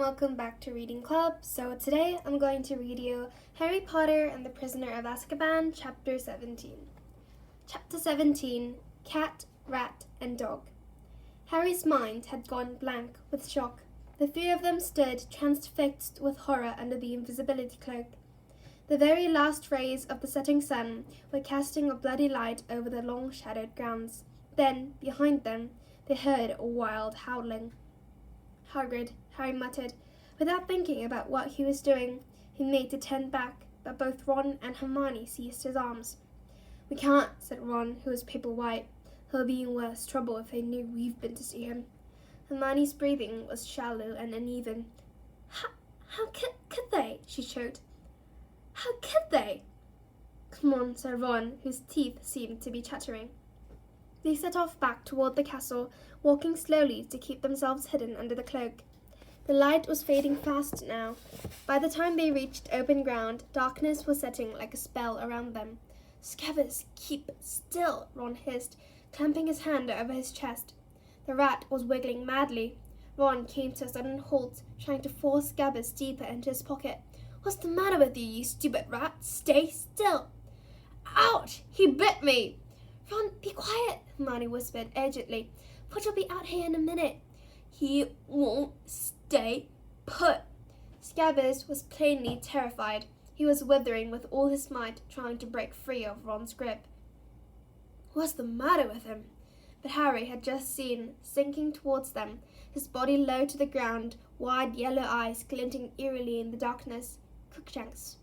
welcome back to Reading Club. So today I'm going to read you Harry Potter and the Prisoner of Azkaban, Chapter 17. Chapter 17, Cat, Rat and Dog. Harry's mind had gone blank with shock. The three of them stood transfixed with horror under the invisibility cloak. The very last rays of the setting sun were casting a bloody light over the long shadowed grounds. Then, behind them, they heard a wild howling. Hagrid, Harry muttered. Without thinking about what he was doing, he made to turn back, but both Ron and Hermione seized his arms. "We can't," said Ron, who was paper white. "He'll be in worse trouble if they knew we've been to see him." Hermione's breathing was shallow and uneven. How could they?" she choked. "How could they?" "Come on," said Ron, whose teeth seemed to be chattering. They set off back toward the castle, walking slowly to keep themselves hidden under the cloak. The light was fading fast now. By the time they reached open ground, darkness was setting like a spell around them. "Scabbers, keep still," Ron hissed, clamping his hand over his chest. The rat was wiggling madly. Ron came to a sudden halt, trying to force Scabbers deeper into his pocket. "What's the matter with you, you stupid rat? Stay still." "Ouch! He bit me!" "Ron, be quiet," Hermione whispered urgently. "Fudge will be out here in a minute." "He won't stay put." Scabbers was plainly terrified. He was withering with all his might, trying to break free of Ron's grip. What's the matter with him? But Harry had just seen, sinking towards them, his body low to the ground, wide yellow eyes glinting eerily in the darkness, Crookshanks.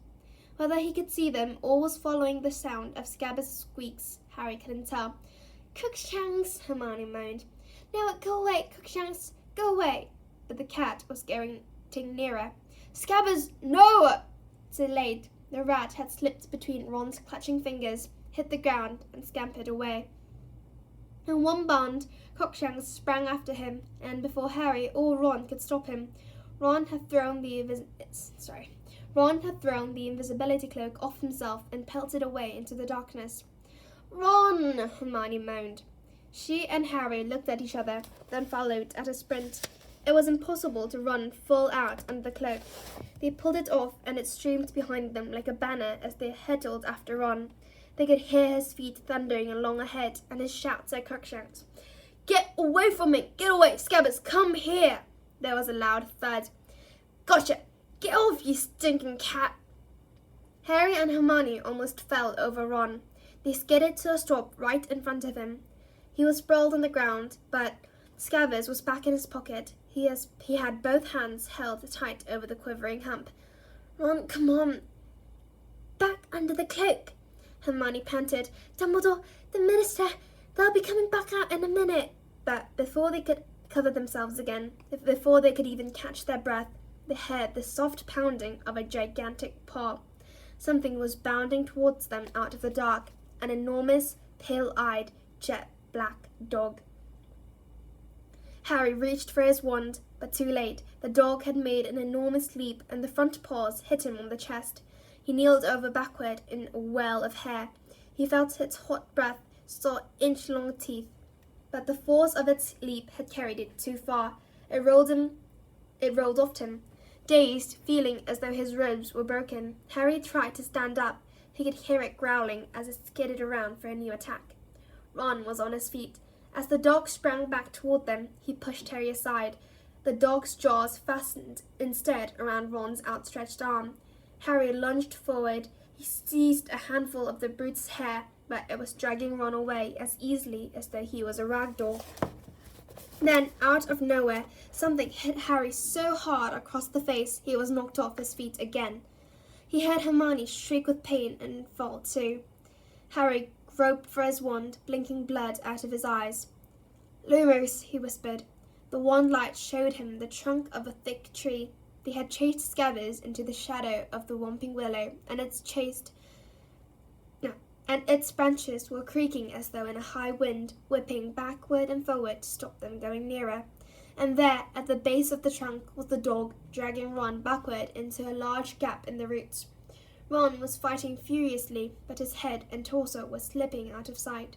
Whether he could see them or was following the sound of Scabbers' squeaks, Harry couldn't tell. "Crookshanks," Hermione moaned. "No, go away, Crookshanks, go away." But the cat was getting nearer. "Scabbers, no!" Too late. The rat had slipped between Ron's clutching fingers, hit the ground, and scampered away. In one bound, Crookshanks sprang after him, and before Harry or Ron could stop him, Ron had thrown the invisibility cloak off himself and pelted away into the darkness. "Ron!" Hermione moaned. She and Harry looked at each other, then followed at a sprint. It was impossible to run full out under the cloak. They pulled it off, and it streamed behind them like a banner as they hurtled after Ron. They could hear his feet thundering along ahead, and his shouts at Crookshanks. "Get away from me! Get away! Scabbers, come here!" There was a loud thud. "Gotcha! Get off, you stinking cat!" Harry and Hermione almost fell over Ron. They skidded to a stop right in front of him. He was sprawled on the ground, but Scabbers was back in his pocket. He had both hands held tight over the quivering hump. "Ron, come on." "Back under the cloak," Hermione panted. "Dumbledore, the minister, they'll be coming back out in a minute." But before they could cover themselves again, before they could even catch their breath, they heard the soft pounding of a gigantic paw. Something was bounding towards them out of the dark, an enormous, pale-eyed, jet-black dog. Harry reached for his wand, but too late. The dog had made an enormous leap, and the front paws hit him on the chest. He kneeled over backward in a well of hair. He felt its hot breath, saw inch-long teeth. But the force of its leap had carried it too far. It rolled off him. Dazed, feeling as though his robes were broken, Harry tried to stand up. He could hear it growling as it skidded around for a new attack. Ron was on his feet. As the dog sprang back toward them, he pushed Harry aside. The dog's jaws fastened instead around Ron's outstretched arm. Harry lunged forward. He seized a handful of the brute's hair, but it was dragging Ron away as easily as though he was a rag doll. Then, out of nowhere, something hit Harry so hard across the face he was knocked off his feet again. He heard Hermione shriek with pain and fall too. Harry groped for his wand, blinking blood out of his eyes. "Lumos," he whispered. The wand light showed him the trunk of a thick tree. They had chased Scabbers into the shadow of the whomping willow, and its branches were creaking as though in a high wind, whipping backward and forward to stop them going nearer. And there, at the base of the trunk, was the dog, dragging Ron backward into a large gap in the roots. Ron was fighting furiously, but his head and torso were slipping out of sight.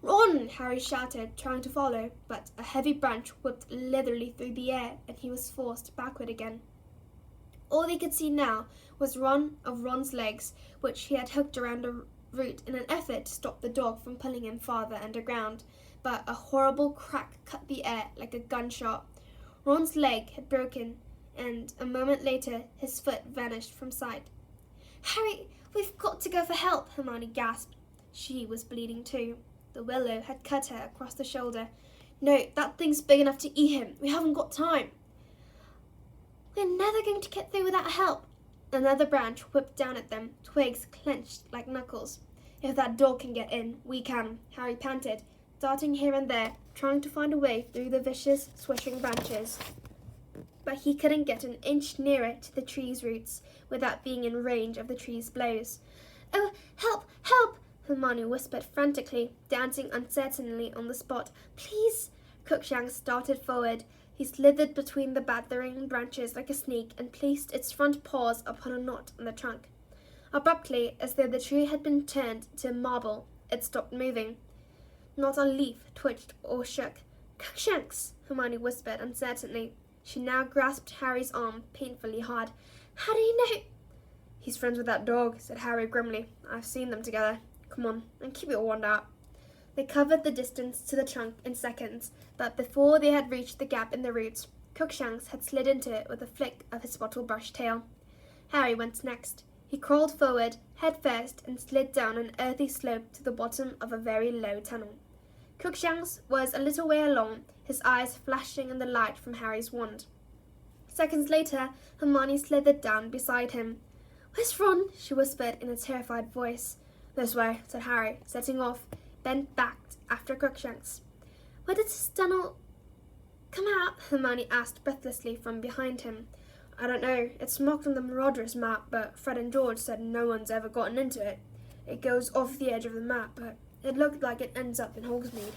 "Run!" Harry shouted, trying to follow, but a heavy branch whipped literally through the air and he was forced backward again. All he could see now was one of Ron's legs, which he had hooked around a root in an effort to stop the dog from pulling him farther underground, but a horrible crack cut the air like a gunshot. Ron's leg had broken, and a moment later his foot vanished from sight. "Harry, we've got to go for help," Hermione gasped. She was bleeding too. The willow had cut her across the shoulder. "No, that thing's big enough to eat him. We haven't got time." "We're never going to get through without help." Another branch whipped down at them, twigs clenched like knuckles. "If that dog can get in, we can," Harry panted, darting here and there, trying to find a way through the vicious, swishing branches. But he couldn't get an inch nearer to the tree's roots without being in range of the tree's blows. "Oh, help! Help!" Hermione whispered frantically, dancing uncertainly on the spot. "Please!" Crookshanks started forward. He slithered between the battering branches like a snake and placed its front paws upon a knot in the trunk. Abruptly, as though the tree had been turned to marble, it stopped moving. Not a leaf twitched or shook. "Crookshanks!" Hermione whispered uncertainly. She now grasped Harry's arm painfully hard. "How do you know?" "He's friends with that dog," said Harry grimly. "I've seen them together. Come on, and keep your wand out." They covered the distance to the trunk in seconds, but before they had reached the gap in the roots, Crookshanks had slid into it with a flick of his bottle-brush tail. Harry went next. He crawled forward, head first, and slid down an earthy slope to the bottom of a very low tunnel. Crookshanks was a little way along, his eyes flashing in the light from Harry's wand. Seconds later, Hermione slithered down beside him. "Where's Ron?" she whispered in a terrified voice. "This way," said Harry, setting off, bent back after Crookshanks. "Where did this tunnel come out?" Hermione asked breathlessly from behind him. "I don't know. It's marked on the Marauders map, but Fred and George said no one's ever gotten into it. It goes off the edge of the map, but it looked like it ends up in Hogsmeade."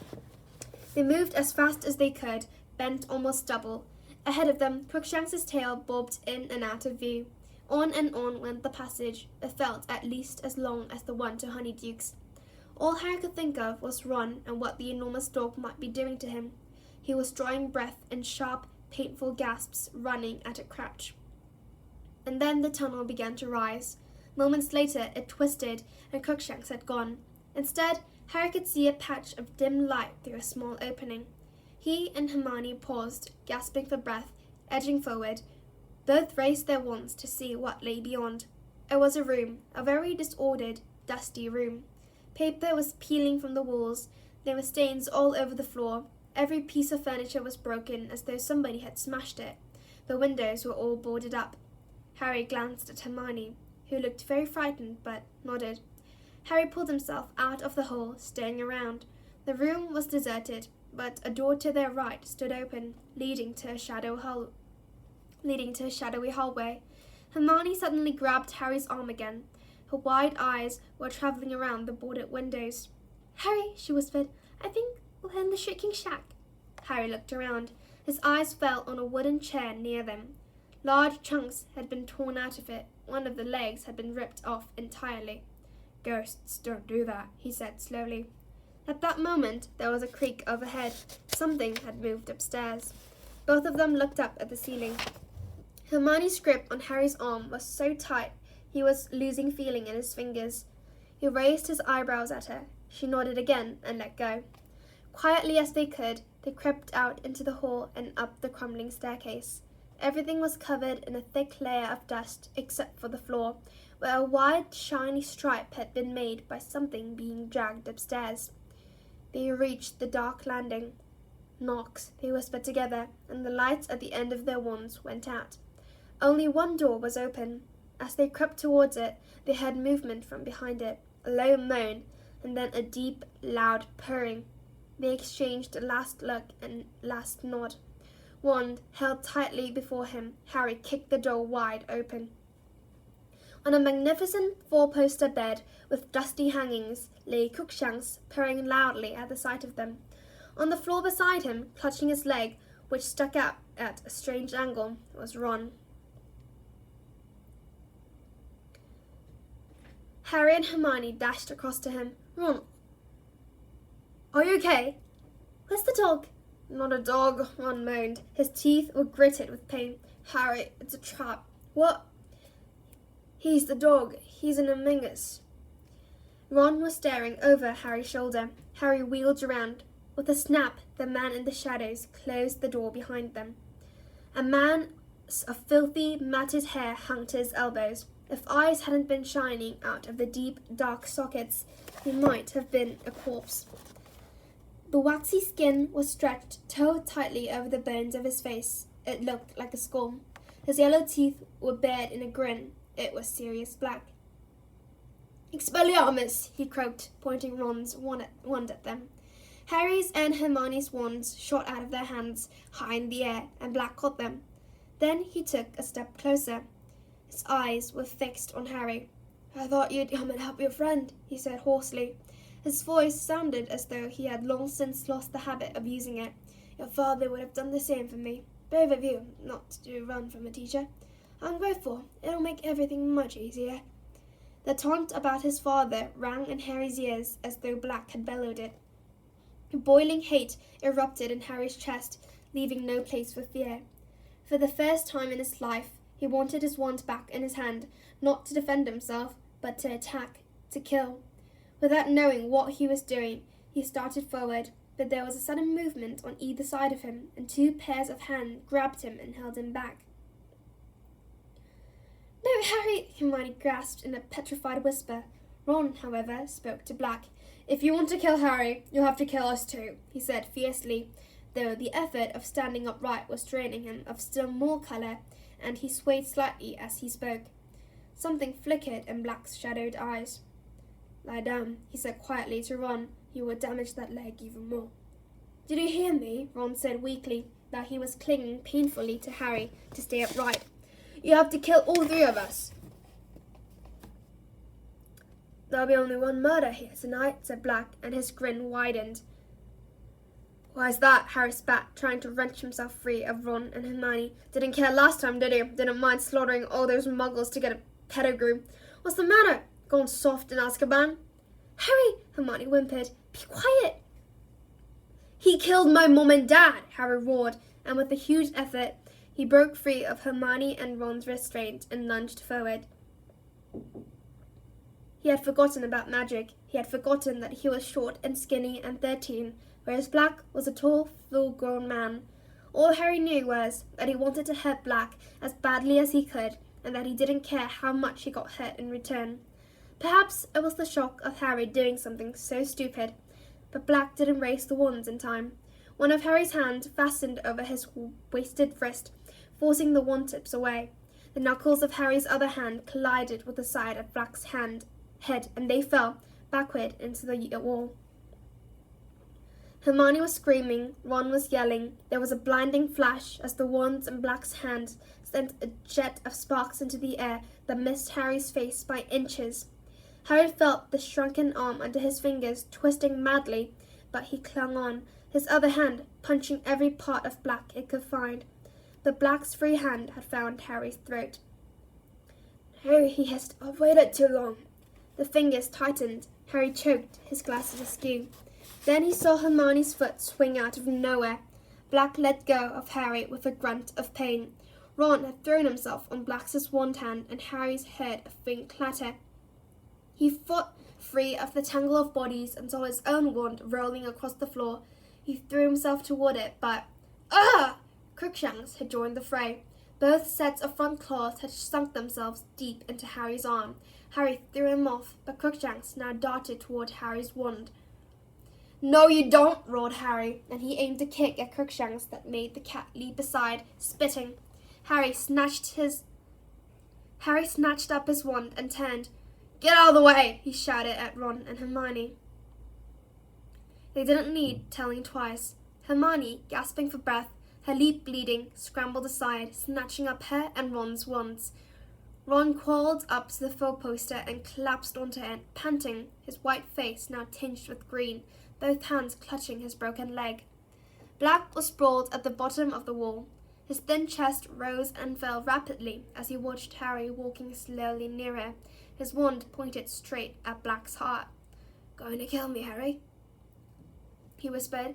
They moved as fast as they could, bent almost double. Ahead of them, Crookshanks's tail bobbed in and out of view. On and on went the passage. It felt at least as long as the one to Honeyduke's. All Harry could think of was Ron and what the enormous dog might be doing to him. He was drawing breath in sharp, painful gasps, running at a crouch. And then the tunnel began to rise. Moments later, it twisted, and Crookshanks had gone. Instead, Harry could see a patch of dim light through a small opening. He and Hermione paused, gasping for breath, edging forward. Both raised their wands to see what lay beyond. It was a room, a very disordered, dusty room. Paper was peeling from the walls. There were stains all over the floor. Every piece of furniture was broken, as though somebody had smashed it. The windows were all boarded up. Harry glanced at Hermione, who looked very frightened, but nodded. Harry pulled himself out of the hole, staring around. The room was deserted, but a door to their right stood open, leading to a shadowy hallway. Hermione suddenly grabbed Harry's arm again. Her wide eyes were travelling around the boarded windows. "Harry," she whispered, "I think we're in the Shrieking Shack." Harry looked around. His eyes fell on a wooden chair near them. Large chunks had been torn out of it. One of the legs had been ripped off entirely. "Ghosts don't do that," he said slowly. At that moment, there was a creak overhead. Something had moved upstairs. Both of them looked up at the ceiling. Hermione's grip on Harry's arm was so tight he was losing feeling in his fingers. He raised his eyebrows at her. She nodded again and let go. Quietly as they could, they crept out into the hall and up the crumbling staircase. Everything was covered in a thick layer of dust except for the floor, where a wide, shiny stripe had been made by something being dragged upstairs. They reached the dark landing. "Knocks," they whispered together, and the lights at the end of their wands went out. Only one door was open. As they crept towards it, they heard movement from behind it, a low moan, and then a deep, loud purring. They exchanged a last look and last nod. Wand held tightly before him, Harry kicked the door wide open. On a magnificent four-poster bed with dusty hangings lay Crookshanks, purring loudly at the sight of them. On the floor beside him, clutching his leg, which stuck out at a strange angle, was Ron. Harry and Hermione dashed across to him. "Ron, Are you okay? Where's the dog? Not a dog, Ron moaned. His teeth were gritted with pain. Harry, it's a trap. What? He's the dog. He's an Among-us. Ron was staring over Harry's shoulder. Harry wheeled around. With a snap, the man in the shadows closed the door behind them. A man of filthy, matted hair hung to his elbows. If eyes hadn't been shining out of the deep, dark sockets, he might have been a corpse. The waxy skin was stretched so tightly over the bones of his face, it looked like a skull. His yellow teeth were bared in a grin. It was serious black. Expelliarmus, he croaked, pointing Ron's wand at them. Harry's and Hermione's wands shot out of their hands, high in the air, and Black caught them. Then he took a step closer. His eyes were fixed on Harry. I thought you'd come and help your friend, he said hoarsely. His voice sounded as though he had long since lost the habit of using it. Your father would have done the same for me. Brave of you not to run from a teacher. I'm grateful. It'll make everything much easier. The taunt about his father rang in Harry's ears as though Black had bellowed it. Boiling hate erupted in Harry's chest, leaving no place for fear. For the first time in his life, he wanted his wand back in his hand, not to defend himself, but to attack, to kill. Without knowing what he was doing, he started forward, but there was a sudden movement on either side of him, and two pairs of hands grabbed him and held him back. No, Harry, Hermione gasped in a petrified whisper. Ron, however, spoke to Black. If you want to kill Harry, you'll have to kill us too, he said fiercely, though the effort of standing upright was draining him of still more colour, and he swayed slightly as he spoke. Something flickered in Black's shadowed eyes. Lie down, he said quietly to Ron. You will damage that leg even more. Did you hear me? Ron said weakly, though he was clinging painfully to Harry to stay upright. You have to kill all three of us. There'll be only one murder here tonight, said Black, and his grin widened. Why's that? Harry spat, trying to wrench himself free of Ron and Hermione. Didn't care last time, did he? Didn't mind slaughtering all those muggles to get a pedigree. What's the matter? Gone soft in Azkaban? Harry, Hermione whimpered. Be quiet. He killed my mom and dad, Harry roared, and with a huge effort, he broke free of Hermione and Ron's restraint and lunged forward. He had forgotten about magic. He had forgotten that he was short and skinny and 13, whereas Black was a tall, full-grown man. All Harry knew was that he wanted to hurt Black as badly as he could, and that he didn't care how much he got hurt in return. Perhaps it was the shock of Harry doing something so stupid, but Black didn't raise the wands in time. One of Harry's hands fastened over his wasted wrist, forcing the wand tips away. The knuckles of Harry's other hand collided with the side of Black's head, and they fell backward into the wall. Hermione was screaming, Ron was yelling. There was a blinding flash as the wands in Black's hands sent a jet of sparks into the air that missed Harry's face by inches. Harry felt the shrunken arm under his fingers twisting madly, but he clung on, his other hand punching every part of Black it could find. But Black's free hand had found Harry's throat. Harry, he hissed, I've waited too long. The fingers tightened. Harry choked, his glasses askew. Then he saw Hermione's foot swing out of nowhere. Black let go of Harry with a grunt of pain. Ron had thrown himself on Black's wand hand, and Harry's heard a faint clatter. He fought free of the tangle of bodies and saw his own wand rolling across the floor. He threw himself toward it, but... Ah! Crookshanks had joined the fray. Both sets of front claws had sunk themselves deep into Harry's arm. Harry threw him off, but Crookshanks now darted toward Harry's wand. No, you don't, roared Harry, and he aimed a kick at Crookshanks that made the cat leap aside, spitting. Harry snatched up his wand and turned. Get out of the way, he shouted at Ron and Hermione. They didn't need telling twice. Hermione, gasping for breath, her lip bleeding, scrambled aside, snatching up her and Ron's wands. Ron crawled up to the four-poster and collapsed onto it, panting, his white face now tinged with green, both hands clutching his broken leg. Black was sprawled at the bottom of the wall. His thin chest rose and fell rapidly as he watched Harry walking slowly nearer, his wand pointed straight at Black's heart. Going to kill me, Harry? he whispered.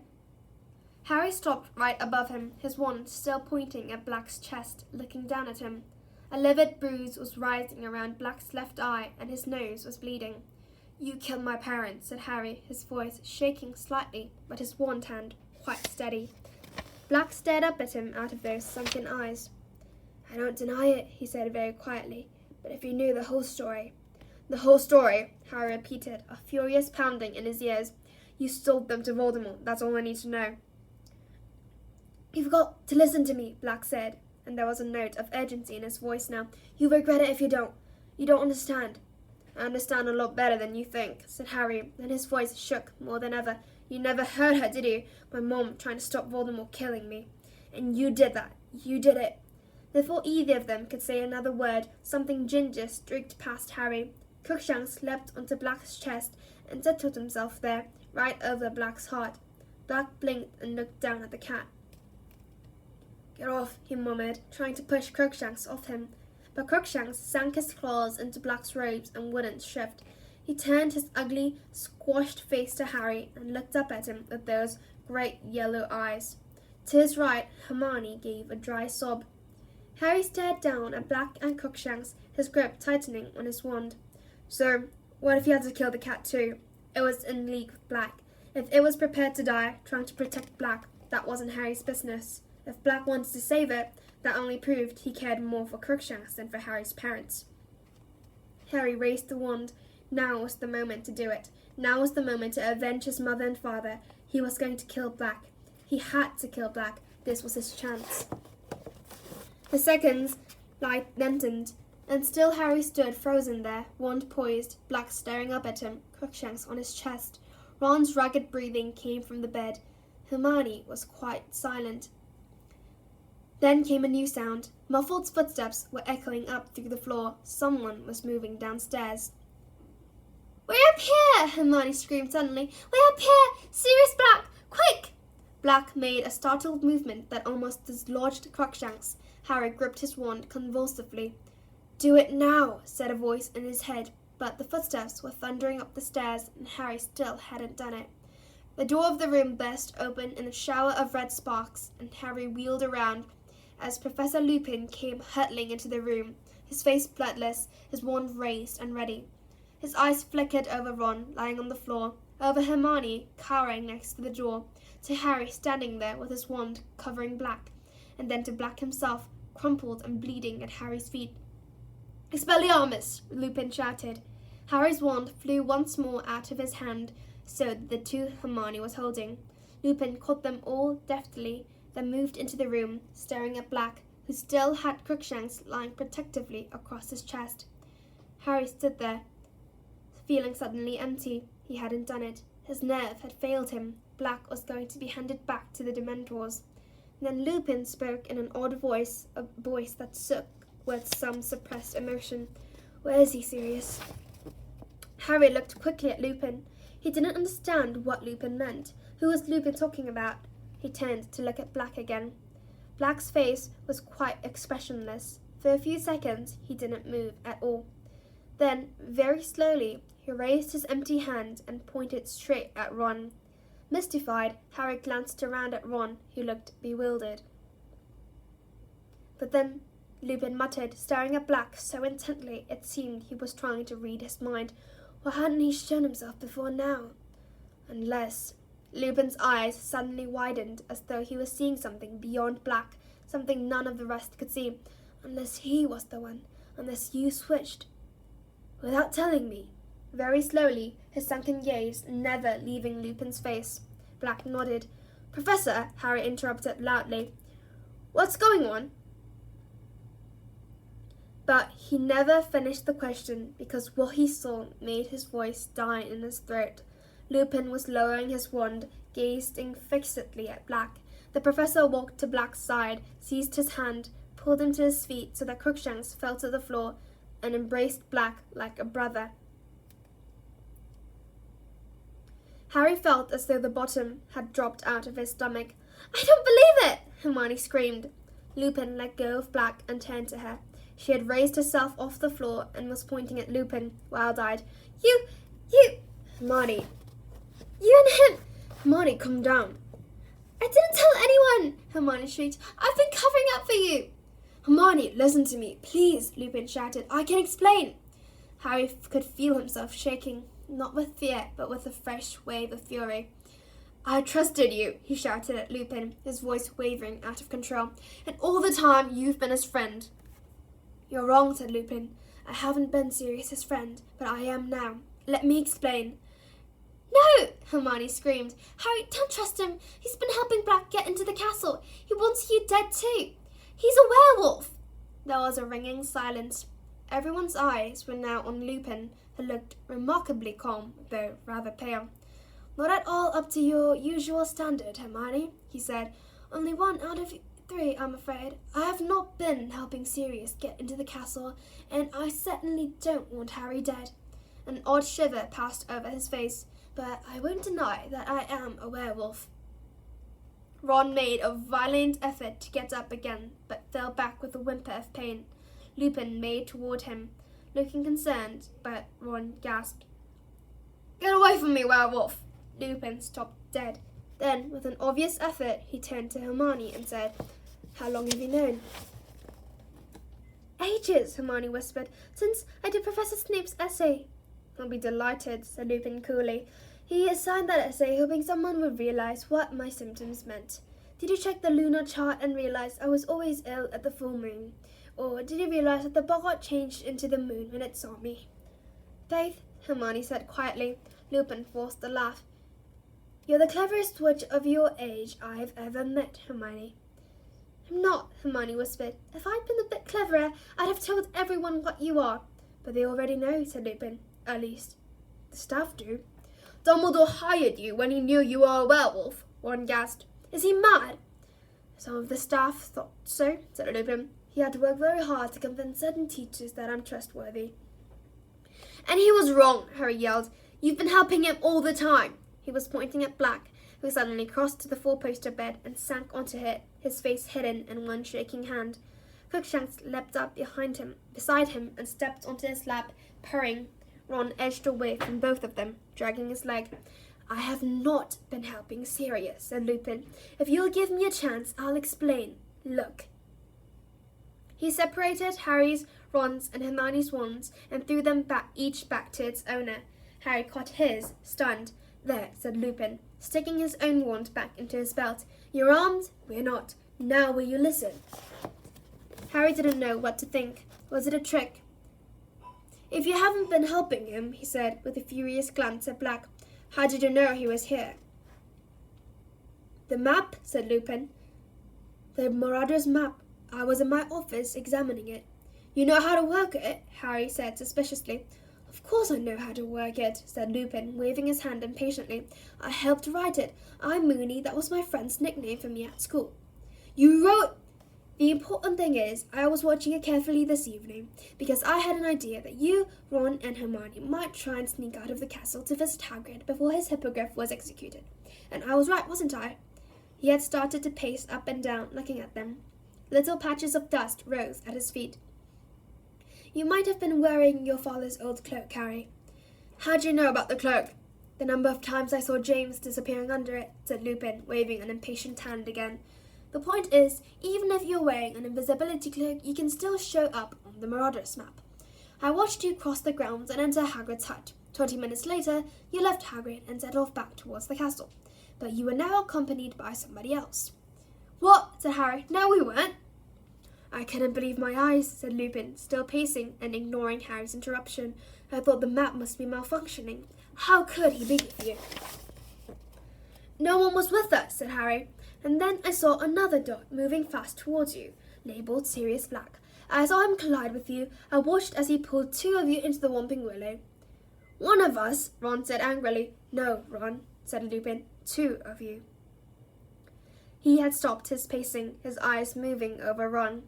Harry stopped right above him, his wand still pointing at Black's chest, looking down at him. A livid bruise was rising around Black's left eye, and his nose was bleeding. You killed my parents, said Harry, his voice shaking slightly, but his wand hand quite steady. Black stared up at him out of those sunken eyes. I don't deny it, he said very quietly, but if you knew the whole story. The whole story, Harry repeated, a furious pounding in his ears. You sold them to Voldemort, that's all I need to know. You've got to listen to me, Black said, and there was a note of urgency in his voice now. You'll regret it if you don't. You don't understand. I understand a lot better than you think, said Harry, and his voice shook more than ever. You never heard her, did you? My mom trying to stop Voldemort killing me. And you did that. You did it. Before either of them could say another word, something ginger streaked past Harry. Crookshanks leapt onto Black's chest and settled himself there, right over Black's heart. Black blinked and looked down at the cat. Get off, he murmured, trying to push Crookshanks off him. But Crookshanks sank his claws into Black's robes and wouldn't shift. He turned his ugly, squashed face to Harry and looked up at him with those great yellow eyes. To his right, Hermione gave a dry sob. Harry stared down at Black and Crookshanks, his grip tightening on his wand. So, what if he had to kill the cat too? It was in league with Black. If it was prepared to die, trying to protect Black, that wasn't Harry's business. If Black wanted to save it, that only proved he cared more for Crookshanks than for Harry's parents. Harry raised the wand. Now was the moment to do it. Now was the moment to avenge his mother and father. He was going to kill Black. He had to kill Black. This was his chance. The seconds lengthened, and still Harry stood frozen there, wand poised, Black staring up at him, Crookshanks on his chest. Ron's ragged breathing came from the bed. Hermione was quite silent. Then came a new sound. Muffled footsteps were echoing up through the floor. Someone was moving downstairs. We're up here! Hermione screamed suddenly. We're up here! Sirius Black! Quick! Black made a startled movement that almost dislodged Crookshanks. Harry gripped his wand convulsively. Do it now, said a voice in his head, but the footsteps were thundering up the stairs, and Harry still hadn't done it. The door of the room burst open in a shower of red sparks, and Harry wheeled around as Professor Lupin came hurtling into the room, his face bloodless, his wand raised and ready. His eyes flickered over Ron, lying on the floor, over Hermione, cowering next to the door, to Harry standing there with his wand covering Black, and then to Black himself, crumpled and bleeding at Harry's feet. Expelliarmus! Lupin shouted. Harry's wand flew once more out of his hand, so did the two Hermione was holding. Lupin caught them all deftly, then moved into the room, staring at Black, who still had Crookshanks lying protectively across his chest. Harry stood there, feeling suddenly empty. He hadn't done it. His nerve had failed him. Black was going to be handed back to the Dementors. Then Lupin spoke in an odd voice, a voice that shook with some suppressed emotion. Where is he, Sirius? Harry looked quickly at Lupin. He didn't understand what Lupin meant. Who was Lupin talking about? He turned to look at Black again. Black's face was quite expressionless. For a few seconds, he didn't move at all. Then, very slowly, he raised his empty hand and pointed straight at Ron. Mystified, Harry glanced around at Ron, who looked bewildered. But then Lupin muttered, staring at Black so intently it seemed he was trying to read his mind. Why hadn't he shown himself before now? Unless... Lupin's eyes suddenly widened as though he was seeing something beyond Black, something none of the rest could see. Unless he was the one. Unless you switched. Without telling me. Very slowly, his sunken gaze never leaving Lupin's face. Black nodded. Professor, Harry interrupted loudly. What's going on? But he never finished the question because what he saw made his voice die in his throat. Lupin was lowering his wand, gazing fixedly at Black. The professor walked to Black's side, seized his hand, pulled him to his feet so that Crookshanks fell to the floor, and embraced Black like a brother. Harry felt as though the bottom had dropped out of his stomach. I don't believe it! Hermione screamed. Lupin let go of Black and turned to her. She had raised herself off the floor and was pointing at Lupin, wild-eyed. You... Hermione... You and him... Hermione, calm down. I didn't tell anyone, Hermione shrieked. I've been covering up for you. Hermione, listen to me, please, Lupin shouted. I can explain. Harry could feel himself shaking, not with fear, but with a fresh wave of fury. I trusted you, he shouted at Lupin, his voice wavering out of control. And all the time you've been his friend. You're wrong, said Lupin. I haven't been Sirius's friend, but I am now. Let me explain. No, Hermione screamed. Harry, don't trust him. He's been helping Black get into the castle. He wants you dead too. He's a werewolf. There was a ringing silence. Everyone's eyes were now on Lupin, who looked remarkably calm, though rather pale. Not at all up to your usual standard, Hermione, he said. Only 1 out of 3, I'm afraid. I have not been helping Sirius get into the castle, and I certainly don't want Harry dead. An odd shiver passed over his face, but I won't deny that I am a werewolf. Ron made a violent effort to get up again, but fell back with a whimper of pain. Lupin made toward him, looking concerned, but Ron gasped. Get away from me, werewolf! Lupin stopped dead. Then, with an obvious effort, he turned to Hermione and said, How long have you known? Ages, Hermione whispered, since I did Professor Snape's essay. I'll be delighted, said Lupin coolly. He assigned that essay hoping someone would realize what my symptoms meant. Did you check the lunar chart and realize I was always ill at the full moon? Or did you realize that the boggart changed into the moon when it saw me? Faith, Hermione said quietly. Lupin forced a laugh. You're the cleverest witch of your age I've ever met, Hermione. I'm not, Hermione whispered. If I'd been a bit cleverer, I'd have told everyone what you are. But they already know, said Lupin. At least, the staff do. Dumbledore hired you when he knew you were a werewolf, Ron gasped. Is he mad? Some of the staff thought so, said Lupin. He had to work very hard to convince certain teachers that I'm trustworthy. And he was wrong, Harry yelled. You've been helping him all the time. He was pointing at Black, who suddenly crossed to the four-poster bed and sank onto it, his face hidden in one shaking hand. Crookshanks leapt up beside him, and stepped onto his lap, purring. Ron edged away from both of them, dragging his leg. I have not been helping Sirius, said Lupin. If you'll give me a chance, I'll explain. Look. He separated Harry's, Ron's, and Hermione's wands and threw them each back to its owner. Harry caught his, stunned. There, said Lupin, sticking his own wand back into his belt. You're armed? We're not. Now will you listen? Harry didn't know what to think. Was it a trick? If you haven't been helping him, he said, with a furious glance at Black, how did you know he was here? The map, said Lupin. The Marauder's map. I was in my office examining it. You know how to work it? Harry said suspiciously. Of course I know how to work it, said Lupin, waving his hand impatiently. I helped write it. I'm Moony. That was my friend's nickname for me at school. You wrote... The important thing is, I was watching it carefully this evening, because I had an idea that you, Ron, and Hermione might try and sneak out of the castle to visit Hagrid before his hippogriff was executed. And I was right, wasn't I? He had started to pace up and down, looking at them. Little patches of dust rose at his feet. You might have been wearing your father's old cloak, Harry. How'd you know about the cloak? The number of times I saw James disappearing under it, said Lupin, waving an impatient hand again. The point is, even if you're wearing an invisibility cloak, you can still show up on the Marauder's map. I watched you cross the grounds and enter Hagrid's hut. 20 minutes later, you left Hagrid and set off back towards the castle. But you were now accompanied by somebody else. What? Said Harry. No, we weren't. I couldn't believe my eyes, said Lupin, still pacing and ignoring Harry's interruption. I thought the map must be malfunctioning. How could he be with you? No one was with us, said Harry. And then I saw another dot moving fast towards you, labelled Sirius Black. I saw him collide with you. I watched as he pulled 2 of you into the Whomping Willow. 1 of us, Ron said angrily. No, Ron, said Lupin. 2 of you. He had stopped his pacing, his eyes moving over Ron.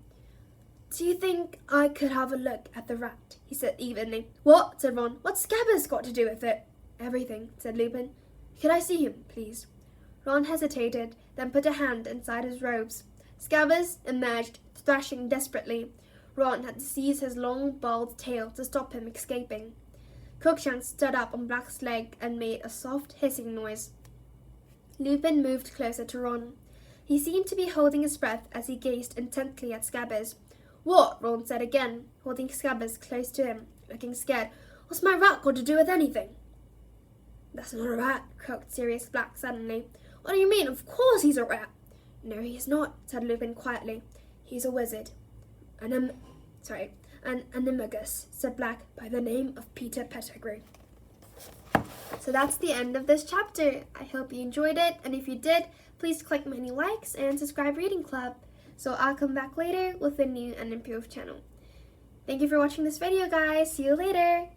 Do you think I could have a look at the rat? He said evenly. What? Said Ron. What's Scabbers got to do with it? Everything, said Lupin. Could I see him, please? Ron hesitated, then put a hand inside his robes. Scabbers emerged, thrashing desperately. Ron had to seize his long, bald tail to stop him escaping. Crookshanks stood up on Black's leg and made a soft hissing noise. Lupin moved closer to Ron. He seemed to be holding his breath as he gazed intently at Scabbers. "What?" Ron said again, holding Scabbers close to him, looking scared. "What's my rat got to do with anything?" "That's not a rat," croaked Sirius Black suddenly. "What do you mean? Of course he's a rat." "No, he's not," said Lupin quietly. "He's a wizard. An animagus," said Black, "by the name of Peter Pettigrew." So that's the end of this chapter. I hope you enjoyed it, and if you did, please click many likes and subscribe Reading Club. So I'll come back later with a new and improved channel. Thank you for watching this video, guys. See you later.